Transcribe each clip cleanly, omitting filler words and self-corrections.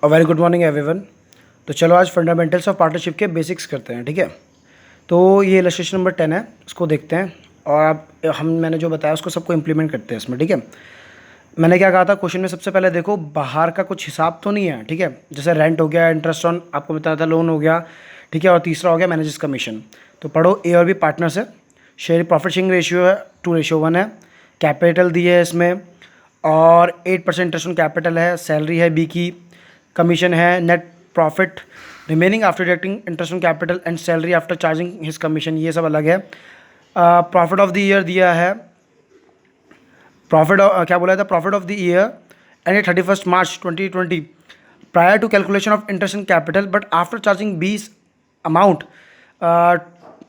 Very good morning everyone. तो चलो आज फंडामेंटल्स ऑफ पार्टनरशिप के बेसिक्स करते हैं, ठीक है। तो ये इलस्ट्रेशन नंबर 10 है, इसको देखते हैं और आप मैंने जो बताया उसको सबको इम्प्लीमेंट करते हैं इसमें, ठीक है। मैंने क्या कहा था क्वेश्चन में, सबसे पहले देखो बाहर का कुछ हिसाब तो नहीं है, ठीक है। जैसे रेंट हो गया, इंटरेस्ट ऑन आपको बताया था, लोन हो गया, ठीक है, और तीसरा हो गया मैनेजर्स कमीशन। तो पढ़ो, ए और बी पार्टनर्स है, शेयर प्रॉफिट शेयरिंग रेशियो है 2:1 है, कैपिटल दी है इसमें और 8% इंटरेस्ट ऑन कैपिटल है, सैलरी है बी की, कमीशन है, net profit remaining after deducting interest on capital and salary after charging his commission, ये सब अलग है। प्रॉफिट ऑफ द ईयर दिया है, प्रॉफिट क्या बोला था, profit of the year end 31 March 2020 prior to calculation of interest and capital but after charging B's amount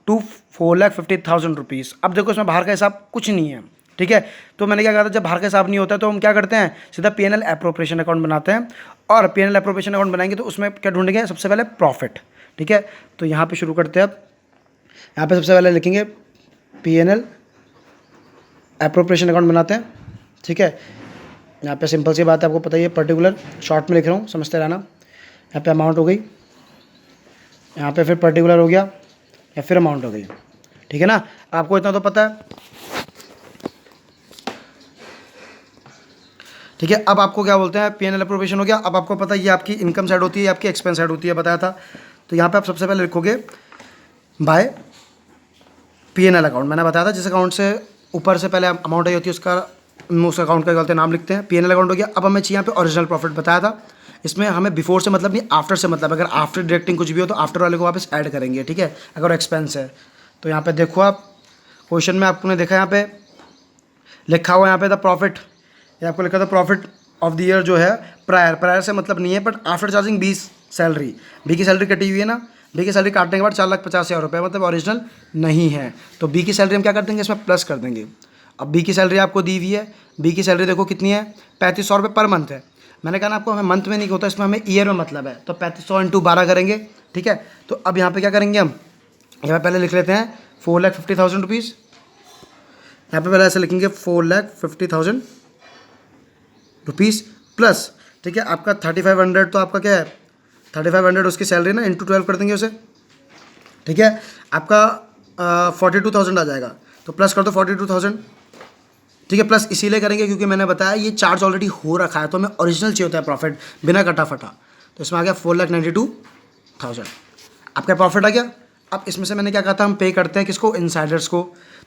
to 4,50,000 rupees. अब देखो इसमें बाहर का हिसाब कुछ नहीं है, ठीक है। तो मैंने क्या कहा था, जब बाहर का हिसाब नहीं होता तो हम क्या करते हैं, सीधा पीएनएल एप्रोप्रिएशन अकाउंट बनाते हैं। और पीएनएल एप्रोप्रिएशन अकाउंट बनाएंगे तो उसमें क्या ढूंढेंगे, सबसे पहले प्रॉफिट, ठीक है। तो यहाँ पे शुरू करते हैं। अब यहाँ पे सबसे पहले लिखेंगे पीएनएल एप्रोप्रिएशन अकाउंट बनाते हैं, ठीक है। यहाँ पे सिंपल सी बात है, आपको पता ही है, पर्टिकुलर शॉर्ट में लिख रहा हूँ, समझते रहना। यहाँ पे अमाउंट हो गई, यहाँ पे फिर पर्टिकुलर हो गया या फिर अमाउंट हो गई, ठीक है ना। आपको इतना तो पता है, ठीक है। अब आपको क्या बोलते हैं, पीएनएल एप्रोप्रिएशन हो गया। अब आपको पता है ये आपकी इनकम साइड होती है, आपकी एक्सपेंस साइड होती है, बताया था। तो यहाँ पे आप सबसे पहले लिखोगे बाय पीएनएल अकाउंट। मैंने बताया था जिस अकाउंट से ऊपर से पहले अमाउंट आई होती है उसका उस अकाउंट का क्या बोलते हैं, नाम लिखते हैं। पीएनएल अकाउंट हो गया। अब हमें चाहिए यहाँ पे ओरिजिनल प्रॉफिट, बताया था इसमें हमें बिफोर से मतलब नहीं, आफ्टर से मतलब। अगर आफ्टर डिडक्टिंग कुछ भी हो तो आफ्टर वाले को वापस ऐड करेंगे, ठीक है, अगर एक्सपेंस है तो। यहाँ पे देखो आप क्वेश्चन में आपने देखा यहाँ पे लिखा हुआ, यहाँ पे द प्रॉफिट, ये आपको लिखा था प्रॉफिट ऑफ द ईयर जो है प्रायर से मतलब नहीं है, but after charging 20 salary, B की सैलरी कटी हुई है ना, बी की सैलरी काटने के बाद 4,50,000 रुपये, मतलब ओरिजिनल नहीं है। तो बी की सैलरी हम क्या कर देंगे, इसमें प्लस कर देंगे। अब बी की सैलरी आपको दी हुई है, बी की सैलरी देखो कितनी है, 3500 रुपये पर मंथ है। मैंने कहा ना आपको, हमें मंथ में नहीं होता, इसमें हमें ईयर में मतलब है। तो 3500 × 12 करेंगे, ठीक है। तो अब यहाँ पे क्या करेंगे हम, यहाँ पहले लिख लेते हैं 4,50,000 रुपीज़। यहाँ पे पहले ऐसे लिखेंगे 4,50,000 रुपीज़ प्लस, ठीक है, आपका 3,500 तो आपका क्या है, 3,500 उसकी सैलरी ना, इंटू 12 कर देंगे उसे, ठीक है। आपका 42,000 आ जाएगा, तो प्लस कर दो 42,000, ठीक है। प्लस इसीलिए करेंगे क्योंकि मैंने बताया ये चार्ज ऑलरेडी हो रखा है, तो हमें ओरिजिनल चाहिए होता है प्रॉफिट, बिना कटा फटा। तो इसमें आ गया 4,92,000, आपका प्रॉफिट आ गया। अब इसमें से मैंने क्या कहा था, हम पे करते हैं किसको, इनसाइडर्स को।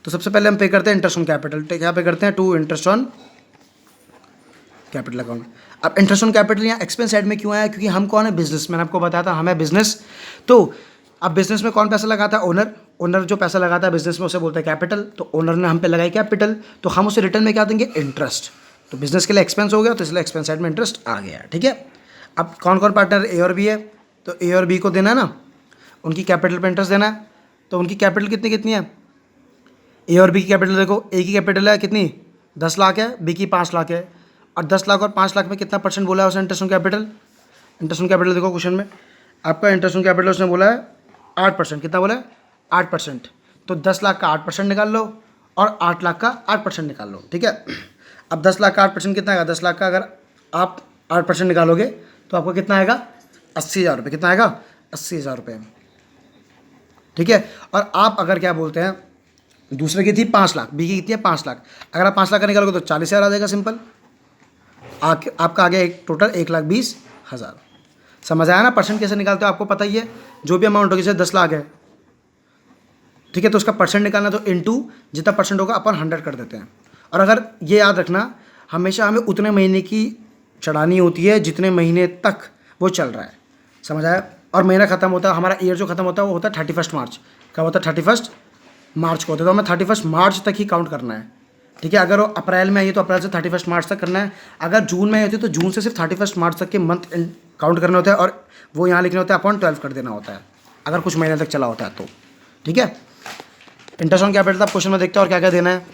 तो सबसे पहले हम पे करते हैं इंटरेस्ट ऑन कैपिटल, ठीक है, यहाँ पे करते हैं to interest on capital account. अब इंटरेस्ट ऑन कैपिटल यहाँ एक्सपेंस साइड में क्यों आया, क्योंकि हम कौन है, बिजनेस। मैंने आपको बताया था हमें बिजनेस। तो अब बिजनेस में कौन पैसा लगाता है, ओनर। ओनर जो पैसा लगाता है बिजनेस में उसे बोलते हैं कैपिटल। तो ओनर ने हम पे लगाई कैपिटल, तो हम उसे रिटर्न में क्या देंगे, इंटरेस्ट। तो बिजनेस के लिए एक्सपेंस हो गया, तो इसलिए एक्सपेंस साइड में इंटरेस्ट आ गया, ठीक है। अब कौन कौन पार्टनर, ए और बी है, तो ए और बी को देना है ना, उनकी कैपिटल पर इंटरेस्ट देना है। तो उनकी कैपिटल कितनी कितनी है, ए और बी की कैपिटल देखो, ए की कैपिटल है कितनी, 10 लाख है, बी की 5 लाख है। और 10 लाख और 5 लाख में कितना परसेंट बोला है उसने interest on capital. Interest on capital देखो क्वेश्चन में, आपका इंटरेस्ट ऑन कैपिटल उसने बोला है 8%, कितना बोला है, 8%। तो 10 लाख का 8% निकाल लो और 8 लाख का 8% निकाल लो, ठीक है। अब 10 लाख का 8% कितना आएगा, 10 लाख का अगर आप 8% निकालोगे तो आपको कितना आएगा, 80,000 रुपये। कितना आएगा, 80,000 रुपये, ठीक है। और आप अगर क्या बोलते हैं, दूसरे की थी 5 लाख, बी की कितनी है 5 लाख, अगर आप 5 लाख का निकालोगे तो 40,000 आ जाएगा, सिंपल। आपका आ गया एक टोटल 1,20,000। समझ आया ना, परसेंट कैसे निकालते हो आपको पता ही है। जो भी अमाउंट होगी, जैसे 10 लाख है, ठीक है, तो उसका परसेंट निकालना, तो इनटू जितना परसेंट होगा अपन 100 कर देते हैं। और अगर ये याद रखना, हमेशा हमें उतने महीने की चढ़ानी होती है जितने महीने तक वो चल रहा है, समझ आया। और महीना खत्म होता है, हमारा ईयर जो खत्म होता है वो होता है 31 मार्च। कब होता है, 31 मार्च को होता है। तो हमें 31 मार्च तक ही काउंट करना है, ठीक है। अगर वो अप्रैल में आई है तो अप्रैल से 31 मार्च तक करना है। अगर जून में आई होती है तो जून से सिर्फ 31 मार्च तक के मंथ काउंट करने होते हैं, और वो यहाँ लिखने होते हैं अपॉन 12 कर देना होता है, अगर कुछ महीने तक चला होता है तो, ठीक है। इंटरेस्ट ऑन कैपिटल आप क्वेश्चन में देखते हैं और क्या क्या देना है।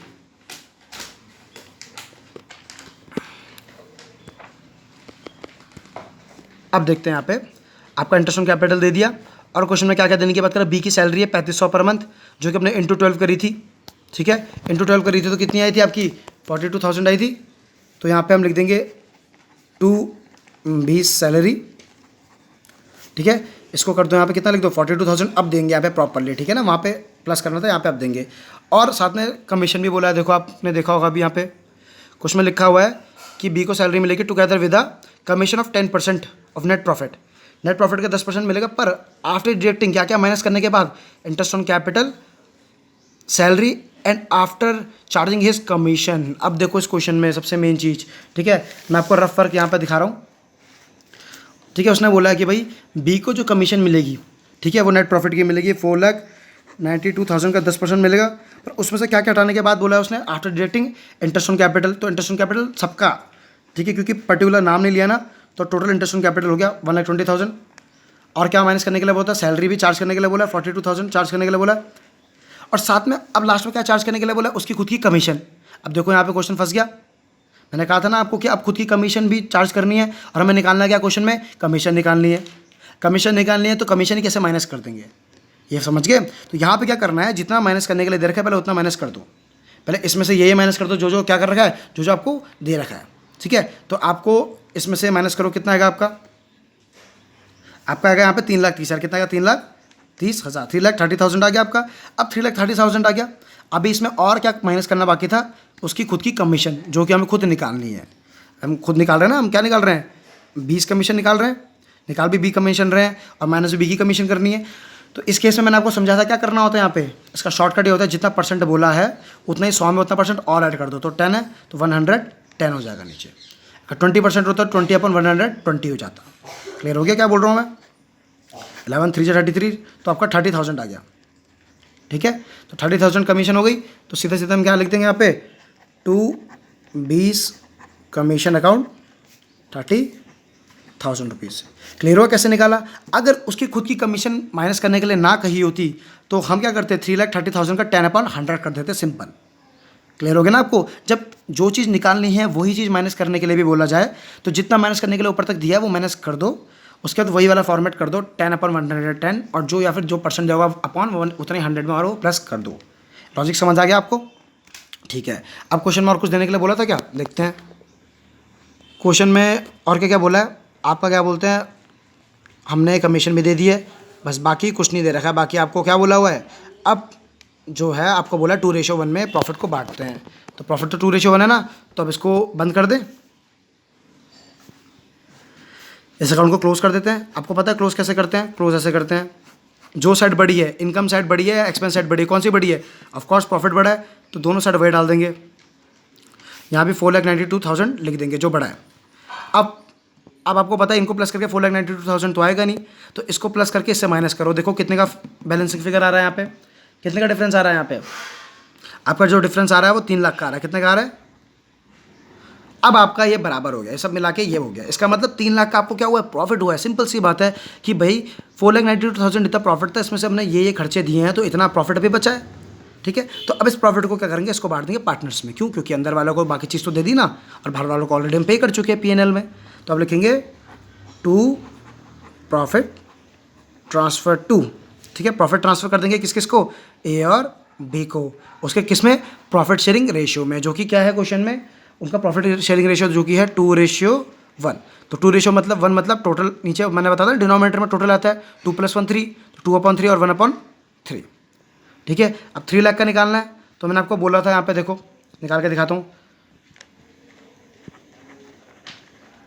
अब देखते हैं यहाँ पे आपका इंटरेस्ट ऑन कैपिटल दे दिया, और क्वेश्चन में क्या क्या देने की बात करें, बी की सैलरी है 3500 पर मंथ, जो कि अपने इंटू 12 करी थी, ठीक है। इंटू 12 करी थी तो कितनी आई थी आपकी, 42,000 आई थी। तो यहाँ पे हम लिख देंगे 2 20 सैलरी, ठीक है, इसको कर दो यहाँ पे कितना लिख दो 42,000 अब देंगे यहाँ पे प्रॉपरली, ठीक है ना, वहाँ पे प्लस करना था, यहाँ पे अब देंगे। और साथ में कमीशन भी बोला है, देखो आपने देखा होगा अभी यहाँ पे कुछ में लिखा हुआ है कि बी को सैलरी मिलेगी together with the commission of 10% of net profit. Net profit का 10% मिलेगा, पर आफ्टर डिडक्टिंग क्या क्या माइनस करने के बाद, interest on capital, salary and after charging his commission. अब देखो इस क्वेश्चन में सबसे मेन चीज़, ठीक है, मैं आपको रफ वर्क यहाँ पर दिखा रहा हूँ, ठीक है। उसने बोला है कि भाई बी को जो कमीशन मिलेगी, ठीक है, वो नेट प्रॉफिट की मिलेगी 4,92,000 का 10% मिलेगा, पर उसमें से क्या क्या हटाने के बाद बोला है उसने, after deducting interest on capital. तो इंटरेस्ट ऑन कैपिटल सबका, ठीक है, क्योंकि पर्टिकुलर नाम नहीं लिया ना, तो टोटल इंटरेस्ट ऑन कैपिटल हो गया 1,20,000। और क्या माइनस करने के लिए बोला, सैलरी भी चार्ज करने के लिए बोला, 42,000 चार्ज करने के लिए बोला, और साथ में अब लास्ट में क्या चार्ज करने के लिए बोला, उसकी खुद की कमीशन। अब देखो यहाँ पे क्वेश्चन फंस गया, मैंने कहा था ना आपको कि अब खुद की कमीशन भी चार्ज करनी है, और हमें निकालना क्या क्वेश्चन में, कमीशन निकालनी है। कमीशन निकालनी है तो कमीशन ही कैसे माइनस कर देंगे, ये समझ गए। तो यहाँ पे क्या करना है, जितना माइनस करने के लिए दे रखा है पहले उतना माइनस कर दो, पहले इसमें से ये माइनस कर दो जो जो क्या कर रखा है, जो जो आपको दे रखा है, ठीक है। तो आपको इसमें से माइनस करो, कितना आएगा आपका आएगा यहाँ पे 3,30,000, कितना आएगा 3,30,000, 3,30,000 आ गया आपका। अब 3,30,000 आ गया, अभी इसमें और क्या माइनस करना बाकी था, उसकी खुद की कमीशन, जो कि हमें खुद निकालनी है। हम खुद निकाल रहे हैं ना, हम क्या निकाल रहे हैं, 20 कमीशन निकाल रहे हैं, निकाल भी बी कमीशन रहे हैं, और माइनस भी बी की कमीशन करनी है। तो इस केस में मैंने आपको समझा था क्या करना होता है, यहाँ पे इसका शॉर्टकट ये होता है, जितना परसेंट बोला है उतना ही 100 में उतना परसेंट और ऐड कर दो, तो 10 है तो 110 हो जाएगा नीचे। अगर 20% होता है 20/120 हो जाता। क्लियर हो गया क्या बोल रहा हूँ मैं, 11 3 33, तो आपका 30,000 आ गया, ठीक है। तो 30,000 कमीशन हो गई, तो सीधे सीधे हम क्या लिख देंगे यहाँ पे, to 20 commission account 30,000 rupees. Clear हुआ कैसे निकाला। अगर उसकी खुद की कमीशन माइनस करने के लिए ना कही होती तो हम क्या करते, 3,30,000 का 10/100 कर देते, सिंपल। क्लियर हो गया ना आपको। जब जो चीज़ निकालनी है वही चीज़ माइनस करने के लिए भी बोला जाए, तो जितना माइनस करने के लिए ऊपर तक दिया है वो माइनस कर दो, उसके बाद वही वाला फॉर्मेट कर दो 10/110, और जो या फिर जो परसेंट होगा अपॉन उतने 100 में और वो प्लस कर दो। लॉजिक समझ आ गया आपको, ठीक है। अब क्वेश्चन में और कुछ देने के लिए बोला था क्या, देखते हैं क्वेश्चन में और क्या क्या बोला है। आपका क्या बोलते हैं, हमने कमीशन भी दे दी है, बस बाकी कुछ नहीं दे रखा है। बाकी आपको क्या बोला हुआ है, अब जो है आपको बोला 2:1 में प्रॉफिट को बांटते हैं, तो प्रॉफिट तो 2:1 है ना, तो अब इसको बंद कर दें, इस अकाउंट को क्लोज कर देते हैं। आपको पता है क्लोज कैसे करते हैं, क्लोज ऐसे करते हैं, जो साइड बड़ी है, इनकम साइड बड़ी है या एक्सपेंस साइड बड़ी है, कौन सी बड़ी है, ऑफकोर्स प्रॉफिट बड़ा है, तो दोनों साइड वही डाल देंगे। यहाँ भी 4,92,000 लिख देंगे जो बड़ा है। अब आपको पता है इनको प्लस करके 4,92,000 तो आएगा नहीं, तो इसको प्लस करके इससे माइनस करो, देखो कितने का बैलेंसिंग फिगर आ रहा है यहाँ पे, कितने का डिफरेंस आ रहा है यहाँ पे। आपका जो डिफरेंस आ रहा है वो 3 लाख का आ रहा है, कितने का आ रहा है। अब आपका ये बराबर हो गया, ये सब मिला के ये हो गया, इसका मतलब 3 लाख का आपको क्या हुआ है, प्रॉफिट हुआ है। सिंपल सी बात है कि भाई 4,92,000 इतना प्रॉफिट था, इसमें से हमने ये खर्चे दिए हैं, तो इतना प्रॉफिट अभी बचा है, ठीक है। तो अब इस प्रॉफिट को क्या करेंगे, इसको बांट देंगे पार्टनर्स में, क्यों, क्योंकि अंदर वालों को बाकी चीज़ तो दे दी ना, और बाहर वालों को ऑलरेडी हम पे कर चुके हैं P&L में। तो अब लिखेंगे टू प्रॉफिट ट्रांसफ़र टू, ठीक है, प्रॉफिट ट्रांसफ़र कर देंगे किस किस को, ए और बी को, उसके किस में, प्रॉफिट शेयरिंग रेशियो में, जो कि क्या है क्वेश्चन में, उनका प्रॉफिट शेयरिंग रेशियो जो कि है 2:1। तो 2 मतलब 1 मतलब टोटल, नीचे मैंने बताया था डिनोमिनेटर में टोटल आता है 2 + 1 3, तो 2/3 और 1/3, ठीक है। अब 3 लाख का निकालना है, तो मैंने आपको बोला था यहाँ पे देखो निकाल के दिखाता हूँ,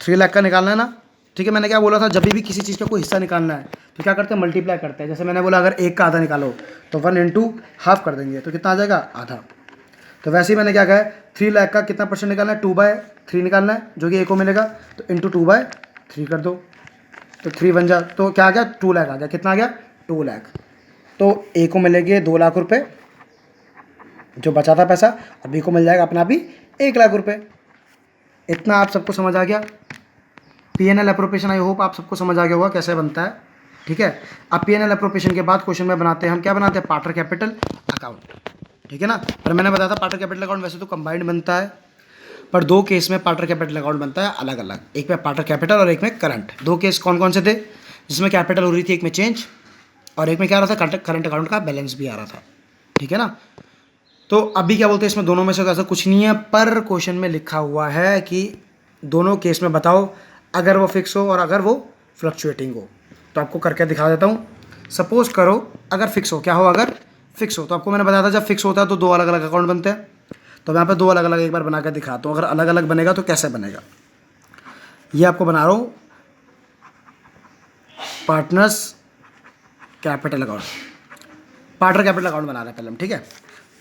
3 लाख का निकालना है ना, ठीक है। मैंने क्या बोला था, जब भी किसी चीज़ का कोई हिस्सा निकालना है तो क्या करते हैं, मल्टीप्लाई करते हैं। जैसे मैंने बोला अगर 1 का आधा निकालो तो 1 × ½ कर देंगे, तो कितना आ जाएगा, आधा। तो वैसे ही मैंने क्या कहा है, 3 लाख का कितना परसेंट निकालना है, 2/3 निकालना है, जो कि ए को मिलेगा, तो × 2/3 कर दो, तो 3 बन जा, तो क्या आ गया, 2 लाख आ गया, कितना आ गया, 2 लाख। तो ए को मिलेंगे 2 लाख रुपए जो बचा था पैसा, और बी को मिल जाएगा अपना भी 1 लाख रुपए। इतना आप सबको समझ आ गया। P&L एप्रोप्रिएशन, आई होप आप सबको समझ आ गया होगा कैसे बनता है, ठीक है। अब P&L एप्रोप्रिएशन के बाद क्वेश्चन में बनाते हैं हम, क्या बनाते हैं, पार्टनर कैपिटल अकाउंट, ठीक है ना। पर मैंने बताया था पार्टनर कैपिटल अकाउंट वैसे तो कंबाइंड बनता है, पर 2 केस में पार्टनर कैपिटल अकाउंट बनता है अलग अलग, एक में पार्टनर कैपिटल और एक में करंट। 2 केस कौन कौन से थे, जिसमें कैपिटल हो रही थी, एक में चेंज, और एक में क्या आ रहा था, करंट अकाउंट का बैलेंस भी आ रहा था, ठीक है ना। तो अभी क्या बोलते हैं, इसमें दोनों में से तो ऐसा कुछ नहीं है, पर क्वेश्चन में लिखा हुआ है कि दोनों केस में बताओ, अगर वो फिक्स हो और अगर वो फ्लक्चुएटिंग हो। तो आपको करके दिखा देता हूँ। सपोज करो अगर फिक्स हो, क्या हो, अगर फिक्स हो, तो आपको मैंने बताया था जब फिक्स होता है तो दो अलग अलग अकाउंट बनते हैं। तो यहाँ पे दो अलग अलग एक बार बना कर दिखाता हूँ। अगर अलग अलग बनेगा तो कैसे बनेगा, ये आपको बना रहा हूँ partners capital account, partner capital account बना रहे हैं पहले हम, ठीक है।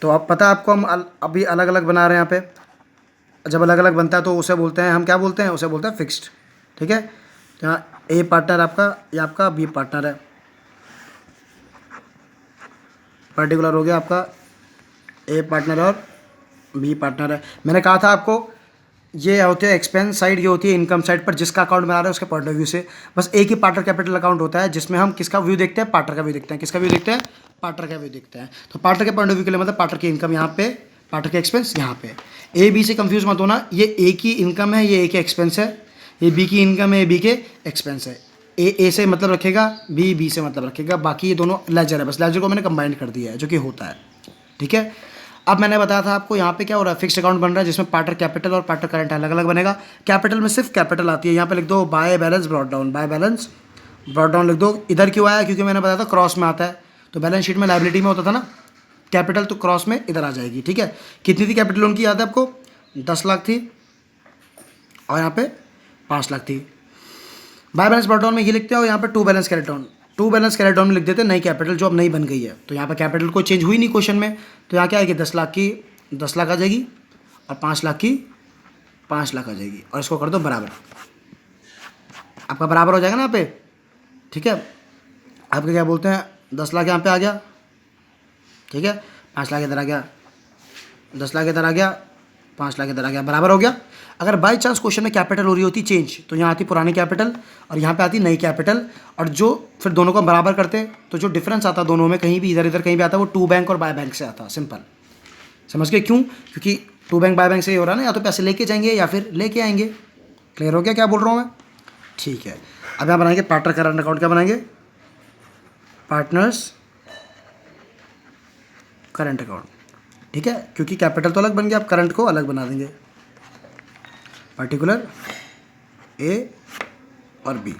तो अब पता है आपको हम अभी अलग अलग बना रहे हैं यहाँ पे। जब अलग अलग बनता है तो उसे बोलते हैं, हम क्या बोलते हैं, उसे बोलते हैं फिक्स्ड, ठीक है। तो यहाँ ए पार्टनर आपका, ये आपका बी पार्टनर है, पर्टिकुलर हो गया आपका ए पार्टनर और बी पार्टनर है। मैंने कहा था आपको ये होते हैं एक्सपेंस साइड, ये होती है इनकम साइड पर जिसका अकाउंट बना रहे हैं उसके पॉइंट ऑफ व्यू से। बस एक ही पार्टनर कैपिटल अकाउंट होता है जिसमें हम किसका व्यू देखते हैं, पार्टनर का व्यू देखते हैं। किसका व्यू देखते हैं, पार्टनर का व्यू देखते हैं। तो पार्टनर के पॉइंट ऑफ व्यू के लिए मतलब पार्टनर की इनकम यहाँ पे, पार्टनर के एक्सपेंस यहाँ पे। ए बी से कंफ्यूज मत होना, ये ए की इनकम है, ये ए के एक्सपेंस है। ये बी की इनकम है, ये बी के एक्सपेंस है। ए से मतलब रखेगा, बी से मतलब रखेगा, बाकी ये दोनों लेजर है। बस लेजर को मैंने कंबाइंड कर दिया है जो कि होता है, ठीक है। अब मैंने बताया था आपको यहाँ पे क्या हो रहा है, फिक्स्ड अकाउंट बन रहा है जिसमें पार्टनर कैपिटल और पार्टनर करंट अलग अलग बनेगा। कैपिटल में सिर्फ कैपिटल आती है, यहाँ पे लिख दो by balance brought down, by balance brought down लिख दो। इधर क्यों आया, क्योंकि मैंने बताया था क्रॉस में आता है। तो बैलेंस शीट में लायबिलिटी में होता था ना कैपिटल, तो क्रॉस में इधर आ जाएगी, ठीक है। कितनी थी कैपिटल उनकी, याद है आपको, 10 लाख थी और यहाँ पे 5 लाख थी। बाय बैलेंस ब्रॉट डाउन में ये लिखते हैं और यहाँ पे to balance carried down, to balance carried down में लिख देते हैं नई कैपिटल जो अब नई बन गई है। तो यहाँ पर कैपिटल कोई चेंज हुई नहीं क्वेश्चन में, तो यहाँ क्या आएगी, 10 लाख की 10 लाख आ जाएगी और 5 लाख की 5 लाख आ जाएगी। और इसको कर दो बराबर, आपका बराबर हो जाएगा ना यहाँ पे, ठीक है। आपके क्या बोलते हैं, 10 लाख यहाँ पे आ गया, ठीक है, 5 लाख इधर आ गया, 10 लाख इधर आ गया, 5 लाख इधर आ गया, बराबर हो गया। अगर बाई चांस क्वेश्चन में कैपिटल हो रही होती चेंज, तो यहाँ आती पुरानी कैपिटल और यहाँ पे आती नई कैपिटल, और जो फिर दोनों को बराबर करते तो जो डिफरेंस आता दोनों में, कहीं भी इधर इधर कहीं भी आता, वो टू बैंक और बाय बैंक से आता। सिंपल, समझ गए क्यों, क्योंकि टू बैंक बाय बैंक से ही हो रहा है ना, या तो पैसे लेके जाएंगे या फिर लेके आएंगे। क्लियर हो गया क्या बोल रहा हूँ मैं, ठीक है। अब यहाँ बनाएंगे पार्टनर करंट अकाउंट, क्या बनाएंगे, पार्टनर्स करंट अकाउंट, ठीक है। क्योंकि कैपिटल तो अलग बन गया, अब करंट को अलग बना देंगे, पर्टिकुलर ए और B,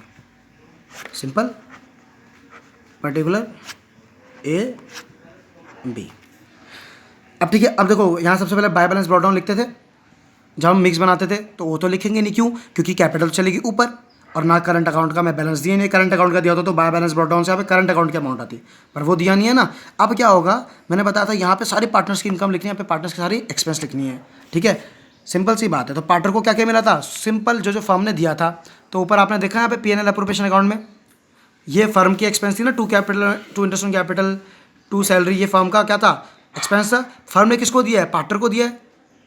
simple, particular A B. अब ठीक है, अब देखो यहाँ सबसे पहले बाय बैलेंस ब्रॉट डाउन लिखते थे जब हम मिक्स बनाते थे, तो वो तो लिखेंगे नहीं, क्यों, क्योंकि कैपिटल चलेगी ऊपर और ना करंट अकाउंट का मैं बैलेंस दिया नहीं। करंट अकाउंट का दिया होता तो बाय बैलेंस ब्रॉट डाउन से यहाँ पे करंट अकाउंट की अमाउंट आती, पर वो दिया नहीं है ना। अब क्या होगा, मैंने बताया था यहाँ पे सारे पार्टनर्स की इनकम लिखनी है, यहाँ पे पार्टनर्स की सारी एक्सपेंस लिखनी है, ठीक है। सिंपल सी बात है। तो पार्टनर को क्या क्या मिला था, सिंपल जो फर्म ने दिया था। तो ऊपर आपने देखा यहाँ पे P N L appropriation account में ये फर्म की एक्सपेंस थी ना, to capital, to interest on capital, to salary, ये फर्म का क्या था, एक्सपेंस था। फर्म ने किसको दिया है, पार्टनर को दिया है,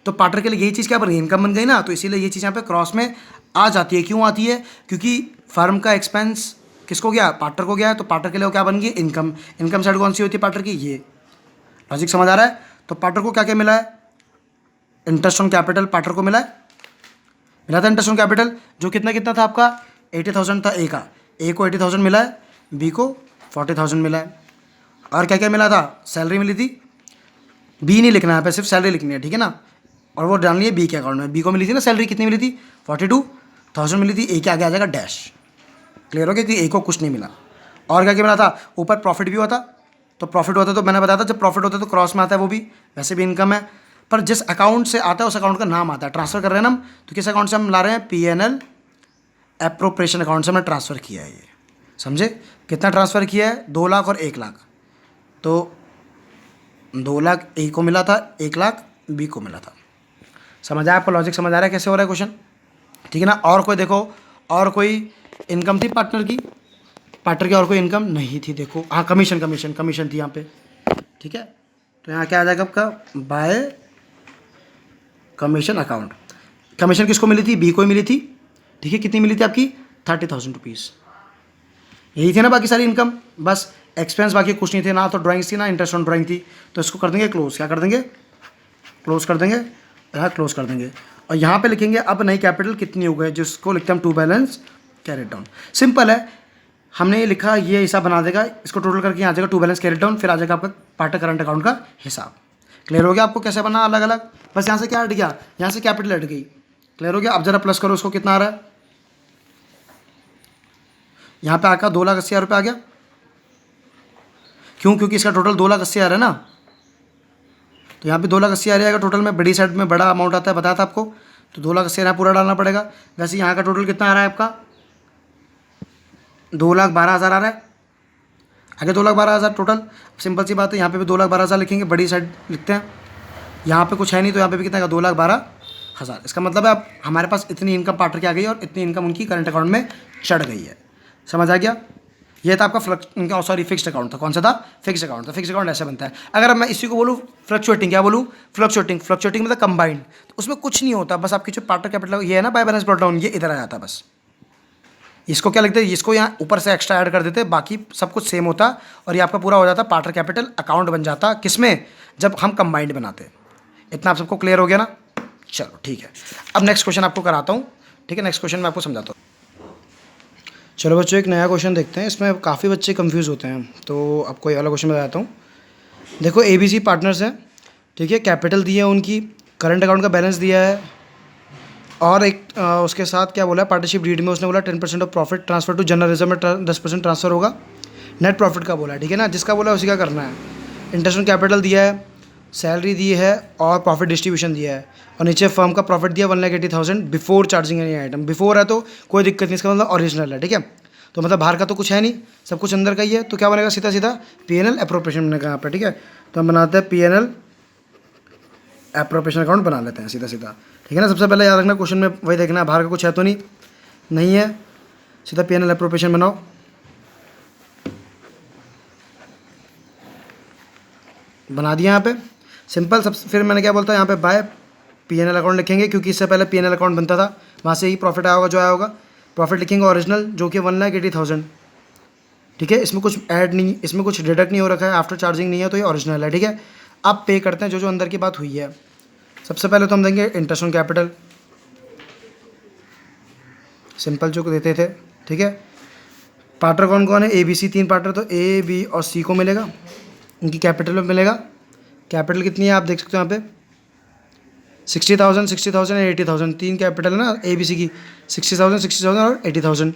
तो पार्टनर के लिए यही चीज़ क्या बन गई, इनकम बन गई ना। तो इसीलिए ये चीज़ यहाँ पे क्रॉस में आ जाती है। क्यों आती है, क्योंकि फर्म का एक्सपेंस किसको गया, पार्टनर को गया है, तो पार्टनर के लिए वो क्या बन गई, इनकम। इनकम साइड कौन सी होती है पार्टनर की, ये लॉजिक समझ आ रहा है। तो पार्टनर को क्या क्या मिला है, इंटरेस्ट ऑन कैपिटल पार्टनर को मिला है, मिला था इंटरेस्ट ऑन कैपिटल, जो कितना कितना था आपका 80,000 था ए का, ए को 80,000 मिला है, बी को 40,000 मिला है। और क्या क्या मिला था, सैलरी मिली थी, बी नहीं लिखना है पे, सिर्फ सैलरी लिखनी है, ठीक है ना। और वो डालनी है बी के अकाउंट में। बी को मिली थी ना सैलरी, कितनी मिली थी, 42,000 मिली थी। ए के आगे आ जाएगा डैश, क्लियर हो गया कि ए को कुछ नहीं मिला। और क्या क्या मिला था, ऊपर प्रॉफिट भी हुआ था। तो प्रॉफिट होता है तो मैंने बताया था जब प्रॉफिट होता है तो क्रॉस में आता है, वो भी वैसे भी इनकम है, पर जिस अकाउंट से आता है उस अकाउंट का नाम आता है। ट्रांसफर कर रहे हैं ना हम, तो किस अकाउंट से हम ला रहे हैं, P N L appropriation account से हमने ट्रांसफ़र किया है। ये समझे, कितना ट्रांसफ़र किया है, 2 लाख और 1 लाख। तो 2 लाख ए को मिला था, 1 लाख बी को मिला था। समझ आया आपको, लॉजिक समझ आ रहा है कैसे हो रहा है क्वेश्चन, ठीक है ना। और कोई देखो, और कोई इनकम थी पार्टनर की, पार्टनर की और कोई इनकम नहीं थी। देखो हाँ, कमीशन कमीशन कमीशन थी यहाँ पे, ठीक है। तो यहाँ क्या आ जाएगा आपका, बाय कमीशन अकाउंट। कमीशन किसको मिली थी, बी को ही मिली थी, ठीक है। कितनी मिली थी आपकी, 30,000 रुपीज़। यही थे ना बाकी सारी इनकम, बस एक्सपेंस बाकी कुछ नहीं थे, ना तो ड्राइंग्स थी ना इंटरेस्ट ऑन ड्राइंग थी। तो इसको कर देंगे क्लोज, क्या कर देंगे, क्लोज कर देंगे, यहाँ क्लोज कर देंगे। और यहाँ पे लिखेंगे अब नई कैपिटल कितनी हो गई, जिसको लिखते हैं हम to balance carried down. Simple है, हमने ये लिखा, ये हिसाब बना देगा, इसको टोटल करके यहाँ आ जाएगा टू बैलेंस कैरेट डाउन, फिर आ जाएगा आपका पार्टनर करंट अकाउंट का हिसाब। क्लियर हो गया आपको कैसे बना अलग अलग, बस यहाँ से क्या हट गया, यहाँ से कैपिटल हट गई। क्लियर हो गया। अब जरा प्लस करो, उसको कितना आ रहा है, यहाँ पे आकर 2,80,000 रुपये आ गया। क्यों? क्योंकि इसका टोटल 2,80,000 है ना, तो यहाँ पे 2,80,000 आएगा टोटल में। बड़ी साइड में बड़ा अमाउंट आता है, बताया था आपको, तो 2,80,000 यहाँ पूरा डालना पड़ेगा। वैसे यहाँ का टोटल कितना आ रहा है आपका, 2,12,000 आ रहा है। आगे 2,12,000 टोटल। सिंपल सी बात है, यहाँ पे भी 2,12,000 लिखेंगे, बड़ी साइड लिखते हैं। यहाँ पे कुछ है नहीं तो यहाँ पे भी कितना आएगा, 2,12,000। इसका मतलब है अब हमारे पास इतनी इनकम पार्टनर की आ गई और इतनी इनकम उनकी करंट अकाउंट में चढ़ गई है। समझ आ गया? ये था आपका इनका सॉरी फिक्स्ड अकाउंट था। कौन सा था? फिक्स्ड अकाउंट था। फिक्स्ड अकाउंट ऐसे बनता है। अगर अब मैं इसी को बोलूँ फ्लक्चुएटिंग, क्या बोलूँ? फ्लक्चुएटिंग मतलब कंबाइंड, तो उसमें कुछ नहीं होता, बस आपकी जो पार्टनर कैपिटल ये है ना, बाय बैलेंस ब्रॉट डाउन, ये इधर आ जाता है बस। इसको क्या लिखते हैं, इसको यहाँ ऊपर से एक्स्ट्रा ऐड कर देते, बाकी सब कुछ सेम होता और ये आपका पूरा हो जाता, पार्टनर कैपिटल अकाउंट बन जाता। किसमें? जब हम कंबाइंड बनाते। इतना आप सबको क्लियर हो गया ना? चलो ठीक है, अब नेक्स्ट क्वेश्चन आपको कराता हूँ। ठीक है, नेक्स्ट क्वेश्चन मैं आपको समझाता हूँ। चलो बच्चों, एक नया क्वेश्चन देखते हैं। इसमें काफ़ी बच्चे कंफ्यूज होते हैं, तो आपको ये वाला क्वेश्चन बताता हूँ। देखो, ABC पार्टनर्स हैं, ठीक है, कैपिटल दिया है उनकी, करंट अकाउंट का बैलेंस दिया है, और एक उसके साथ क्या बोला है, पार्टनरशिप डीड में उसने बोला 10% of profit transfer to general reserve में 10% ट्रांसफर होगा। नेट प्रॉफिट का बोला है, ठीक है ना, जिसका बोला है उसी का करना है। इंटरेस्ट ऑन कैपिटल दिया है, सैलरी दी है और प्रॉफिट डिस्ट्रीब्यूशन दिया है, और नीचे फर्म का प्रॉफिट दिया 1,80,000 before charging any item. Before है तो कोई दिक्कत नहीं, इसका मतलब ओरिजिनल है, ठीक है। तो मतलब बाहर का तो कुछ है नहीं, सब कुछ अंदर का ही है। तो क्या बनेगा, सीधा सीधा P&L एप्रोप्रिएशन बनेगा यहाँ पे, ठीक है। तो हम बनाते हैं P&L एप्रोप्रिएशन अकाउंट बना लेते हैं सीधा सीधा, ठीक है ना। सबसे पहले याद रखना, क्वेश्चन में वही देखना है, बाहर का कुछ है तो नहीं है। सीधा P&L एप्रोप्रिएशन बनाओ। बना दिया यहाँ पे सिंपल सब। फिर मैंने क्या बोलता है यहाँ पे, बाय P&L अकाउंट लिखेंगे, क्योंकि इससे पहले P&L अकाउंट बनता था, वहाँ से ही प्रॉफिट आया होगा जो आया होगा। प्रॉफिट लिखेंगे ओरिजिनल, जो कि 1,80,000, ठीक है। इसमें कुछ ऐड नहीं, इसमें कुछ डिडक्ट नहीं हो रखा है, आफ्टर चार्जिंग नहीं है, तो ये ओरिजिनल है, ठीक है। अब पे करते हैं जो जो अंदर की बात हुई है। सबसे पहले तो हम देंगे इंटरेस्ट ऑन कैपिटल, सिंपल जो देते थे, ठीक है। पार्टनर कौन कौन है, ABC 3 पार्टनर, तो A, B और C को मिलेगा, इनकी कैपिटल में मिलेगा। कैपिटल कितनी है आप देख सकते हो यहाँ पे, 60,000, 60,000 और 80,000, 3 कैपिटल है ना ABC की, 60,000, 60,000 और 80,000।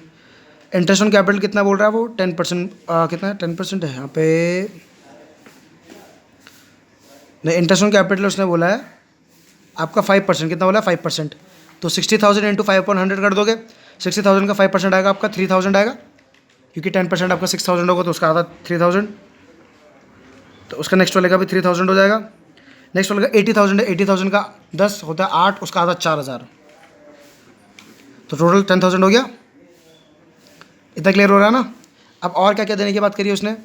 इंटरेस्ट ऑन कैपिटल कितना बोल रहा है वो, 10%। कितना है, 10% है यहाँ पे, नहीं, इंटरेस्ट ऑन कैपिटल उसने बोला है आपका 5%। कितना बोला है, 5%। तो 60,000 इंटू 5/100 कर दोगे, 60,000 का 5% आएगा आपका 3,000 आएगा, क्योंकि 10% आपका 6,000 होगा, तो उसका आधा 3,000, तो उसका नेक्स्ट वाले का भी 3,000 हो जाएगा। नेक्स्ट वाले का 80,000 है, 80,000 का 10 होता है 8, उसका आधा 4,000, तो टोटल 10,000 हो गया। इतना क्लियर हो रहा है ना। अब और क्या क्या देने की बात करी उसने,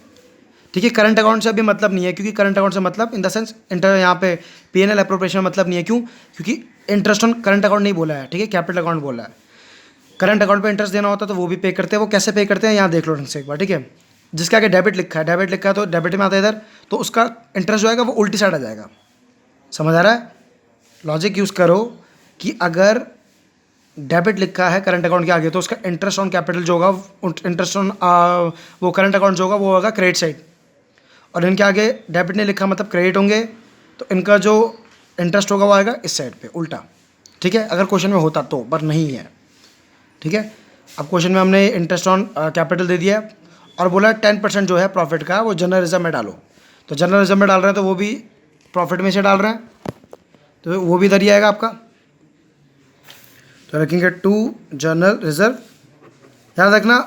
ठीक है। करंट अकाउंट से अभी मतलब नहीं है, क्योंकि करंट अकाउंट से मतलब इन द सेंस यहाँ पे P&L एप्रोप्रिएशन में मतलब नहीं है। क्यों? क्योंकि इंटरेस्ट ऑन करंट अकाउंट नहीं बोला है, ठीक है, कैपिटल अकाउंट बोला है। करंट अकाउंट पे इंटरेस्ट देना होता है तो वो भी पे करते हैं। वो कैसे पे करते हैं यहाँ देख लो ढंग से एक बार, ठीक है। जिसके आगे डेबिट लिखा है, डेबिट लिखा है तो डेबिट में आता है इधर, तो उसका इंटरेस्ट जो आएगा वो उल्टी साइड आ जाएगा। समझ आ रहा है? लॉजिक यूज़ करो कि अगर डेबिट लिखा है करंट अकाउंट के आगे, तो उसका इंटरेस्ट ऑन कैपिटल जो होगा, इंटरेस्ट ऑन वो करंट अकाउंट जो होगा वो होगा क्रेडिट साइड, और इनके आगे डेबिट नहीं लिखा मतलब क्रेडिट होंगे, तो इनका जो इंटरेस्ट होगा वो आएगा इस साइड पे उल्टा, ठीक है। अगर क्वेश्चन में होता तो, पर नहीं है, ठीक है। अब क्वेश्चन में हमने इंटरेस्ट ऑन कैपिटल दे दिया है और बोला 10% जो है प्रॉफिट का वो जनरल रिजर्व में डालो, तो जनरल रिजर्व में डाल रहे हैं तो वो भी प्रॉफिट में से डाल रहे हैं, तो वो भी इधर ही आएगा आपका। तो रखेंगे टू जनरल रिजर्व। याद रखना,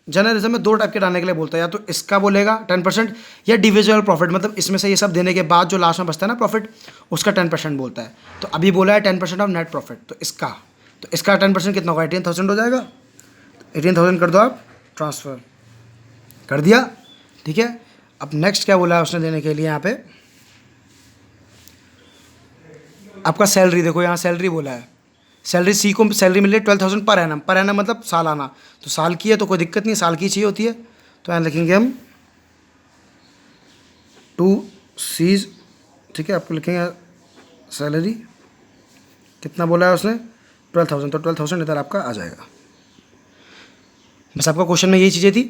जनरल रिजर्व में 2 टाइप के डालने के लिए बोलता है, या तो इसका बोलेगा 10% या डिविजिबल प्रॉफिट, मतलब इसमें से ये सब देने के बाद जो लास्ट में बचता है ना प्रॉफिट, उसका 10% बोलता है। तो अभी बोला है 10% ऑफ नेट प्रॉफिट, तो इसका 10% कितना होगा, 18,000 हो जाएगा। 18,000 कर दो आप, ट्रांसफ़र कर दिया, ठीक है। अब नेक्स्ट क्या बोला है उसने देने के लिए, यहाँ पे आपका सैलरी देखो, यहाँ सैलरी बोला है, सैलरी C को सैलरी मिल रही है 12,000 पर एनम, पर एनम मतलब सालाना, तो साल की है तो कोई दिक्कत नहीं, साल की चाहिए होती है। तो यहाँ लिखेंगे हम 2Cs, ठीक है। आपको लिखेंगे सैलरी कितना बोला है उसने, 12,000, तो 12,000 इधर आपका आ जाएगा। बस आपका क्वेश्चन में यही चीज़ें थी,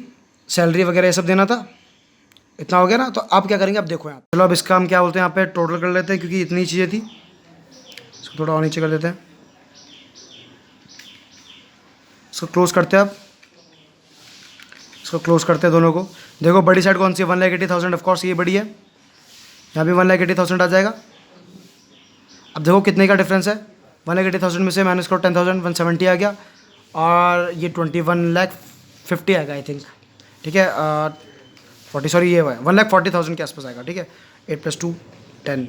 सैलरी वगैरह ये सब देना था। इतना हो गया ना। तो आप क्या करेंगे, अब देखो यहाँ, चलो अब इसका हम क्या बोलते हैं यहाँ पे टोटल कर लेते हैं, क्योंकि इतनी चीज़ें थी। इसको थोड़ा और नीचे कर देते हैं, इसको क्लोज करते हैं अब। इसको क्लोज करते हैं दोनों को। देखो बड़ी साइड कौन सी है, 1,80,000 ऑफकोर्स ये बड़ी है, यहाँ भी 1,80,000 आ जाएगा। अब देखो कितने का डिफरेंस है, 1,80,000 में से माइनस करो 10,000, 170 आ गया, और ये 21,50,000 आएगा आई थिंक, ठीक है। 40 सॉरी ये 1,40,000 के आसपास आएगा, ठीक है। 8 + 2 10,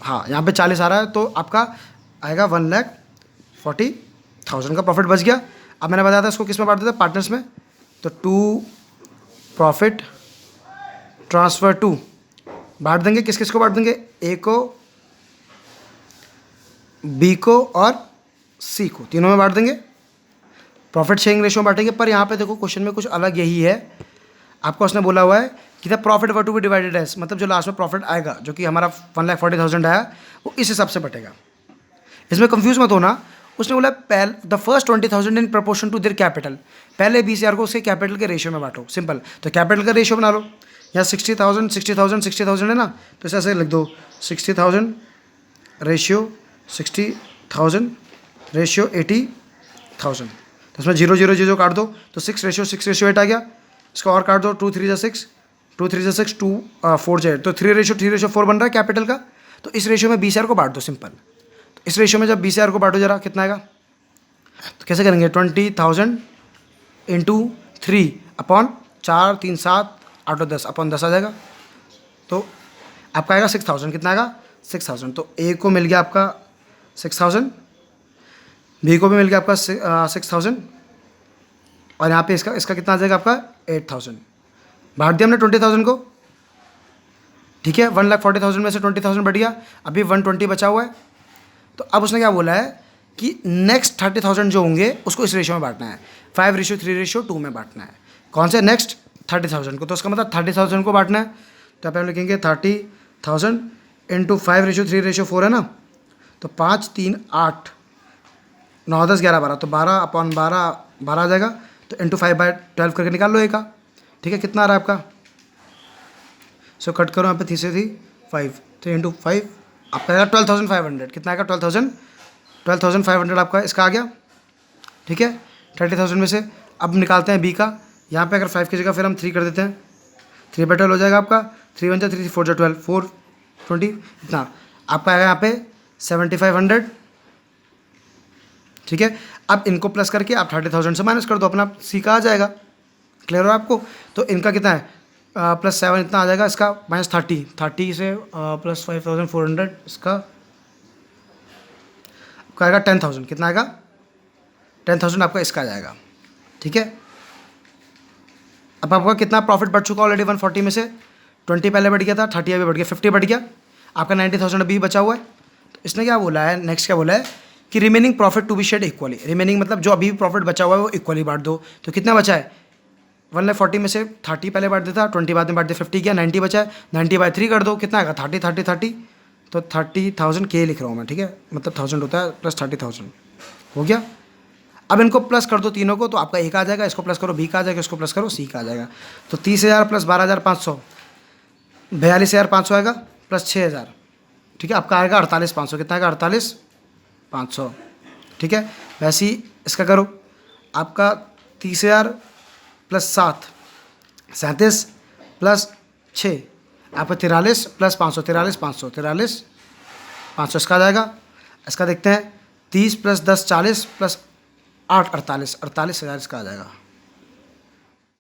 हाँ यहाँ पे 40 आ रहा है, तो आपका आएगा 1,40,000 का प्रॉफिट बच गया। अब मैंने बताया था इसको किस में बांट देते हैं, पार्टनर्स में। तो टू प्रॉफिट ट्रांसफ़र टू बांट देंगे, किस किस को बांट देंगे, ए को, बी को और सी को, तीनों में बांट देंगे। प्रॉफिट शेयरिंग रेशियो में बांटेंगे। पर यहाँ पे देखो क्वेश्चन में कुछ अलग यही है, आपको उसने बोला हुआ है कि the profit were to be divided as, मतलब जो लास्ट में प्रॉफिट आएगा जो कि हमारा 1,40,000 आया वो इस हिसाब से बटेगा। इसमें कंफ्यूज मत होना, उसने बोला the first 20,000 in proportion to their capital, पहले 20,000 को उसके कैपिटल के रेशियो में बांटो, सिंपल। तो कैपिटल का रेशियो बना लो, यहाँ 60,000 60,000 60,000 है ना, तो इसे ऐसे लिख दो 60,000 रेशियो 60,000 रेशियो 80,000, तो इसमें 0 0 0 काट दो, तो 6:6:8 आ गया। इसको और काट दो, 2 3 जा 6, 2 3 जा 6, 2 4 जा 8, तो 3:4 बन रहा है कैपिटल का। तो इस रेशियो में 20,000 को बांट दो, सिंपल। तो इस रेशियो में जब 20,000 को बांटो जरा, कितना आएगा, तो कैसे करेंगे, 20,000 इंटू 3 अपॉन 4 3 7 8 और 10 अपॉन 10 आ जाएगा। तो आपका आएगा 6,000, कितना आएगा 6,000। तो ए को मिल गया आपका 6,000, बी को भी मिल गया आपका 6,000, और यहाँ पे इसका कितना आ जाएगा आपका 8,000। बांट दिया हमने 20,000 को, ठीक है। 1,40,000 में से 20,000 बढ़ गया, अभी 120 बचा हुआ है। तो अब उसने क्या बोला है कि नेक्स्ट 30,000 जो होंगे उसको इस रेशियो में बांटना है, 5:3:2 में बांटना है। कौन से नेक्स्ट 30,000 को, तो उसका मतलब 30,000 को बांटना है। तो आप लिखेंगे 30,000 इंटू 5:3:4 है ना, तो 5 3 8 9 10 11 12, तो 12 अपॉन 12 12 आ जाएगा। तो इंटू 5/12 करके निकाल लो ए का, ठीक है। कितना आ रहा है आपका, सो कट करो यहाँ पे 3 से 3 5, तो इंटू 5 आपका आएगा 12,500, कितना आएगा 12,500 आपका इसका आ गया, ठीक है। 30,000 में से अब निकालते हैं बी का, यहाँ पे अगर 5 की जगह फिर हम 3 कर देते हैं, 3/12 हो जाएगा आपका, 3 1 3 4 12 420, इतना आपका आएगा यहाँ पे 7,500, ठीक है। अब इनको प्लस करके आप 30,000 से माइनस कर दो, अपना सी का आ जाएगा। क्लियर हो आपको, तो इनका कितना है +7 इतना आ जाएगा, इसका -30 से प्लस 5,400, इसका आपका आएगा 10,000, कितना आएगा 10,000 आपका इसका आ जाएगा, ठीक है। अब आपका कितना प्रॉफिट बढ़ चुका ऑलरेडी, 140 में से 20 पहले बढ़ गया था, 30 अभी बढ़ गया, 50 बढ़ गया, आपका 90,000 अभी बचा हुआ है। तो इसने क्या बोला है, नेक्स्ट क्या बोला है कि remaining profit to be shared equally, remaining मतलब जो अभी प्रॉफिट बचा हुआ है वो इक्वली बांट दो। तो कितना बचा है, 1,40 में से 30 पहले बांट देता, 20 बाद में बांट दे, 50 किया, 90 बचा है, 90/3 कर दो, कितना आएगा 30 30 30, तो 30,000 के लिख रहा हूँ मैं, ठीक है, मतलब 1000 होता है प्लस 30,000 हो गया। अब इनको प्लस कर दो तीनों को, तो आपका एक आ जाएगा, इसको प्लस करो बी का आ जाएगा, इसको प्लस करो सी का आ जाएगा। तो 30,000 प्लस 12,500 42,500 आएगा, प्लस 6,000, ठीक है, आपका आएगा 48,500, कितना आएगा 48,500, ठीक है। वैसे ही इसका करो, आपका 30,000 प्लस 7 37 प्लस 6 आपका 43 प्लस 500 43,500 इसका आ जाएगा। इसका देखते हैं 30 + 10 40 प्लस 8 48,000 इसका आ जाएगा।